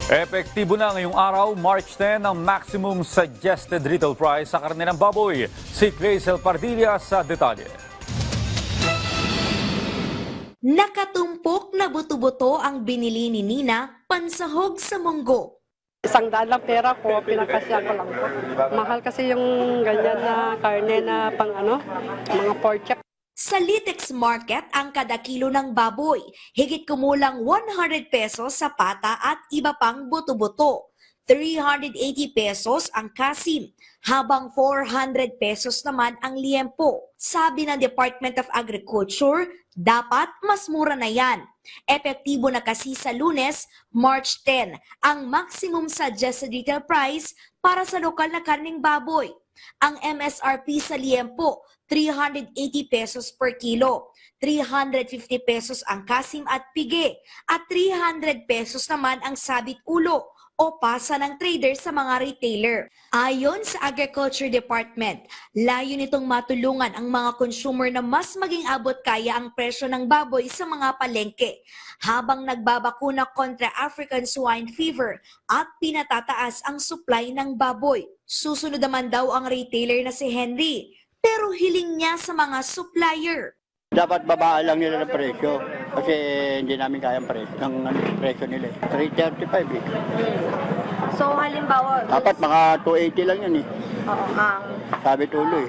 Epektibo na ngayong araw, March 10, ang maximum suggested retail price sa karne ng baboy. Si Grazel Pardilla sa detalye. Nakatumpok na buto-buto ang binili ni Nina pansahog sa munggo. ₱100 lang pera ko, pinakasya ko lang po. Mahal kasi yung ganyan na karne na pang mga pork chop. Sa Litex Market, ang kada kilo ng baboy, higit kumulang ₱100 sa pata at iba pang buto-buto. ₱380 ang kasim, habang ₱400 naman ang liempo. Sabi ng Department of Agriculture, dapat mas mura na yan. Epektibo na kasi sa Lunes, March 10, ang maximum suggested retail price para sa lokal na karning baboy. Ang MSRP sa liempo, ₱380 per kilo, ₱350 ang kasim at pige, at ₱300 naman ang sabit ulo o pasa ng trader sa mga retailer. Ayon sa Agriculture Department, layo nitong matulungan ang mga consumer na mas maging abot kaya ang presyo ng baboy sa mga palengke, habang nagbabakuna kontra African swine fever at pinatataas ang supply ng baboy. Susunod naman daw ang retailer na si Henry, pero hiling niya sa mga supplier. Dapat babaan lang nila ng presyo kasi hindi namin kayang presyo nila. 335 eh. So halimbawa, Dapat mga 280 lang yan eh. oo, Sabi tuloy.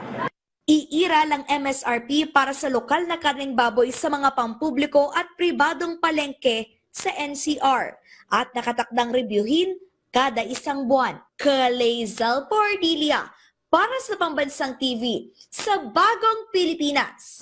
Iira lang MSRP para sa lokal na karneng baboy sa mga pampubliko at pribadong palengke sa NCR at nakatakdang reviewin kada isang buwan. Grazel Pardilla para sa Pambansang TV sa Bagong Pilipinas.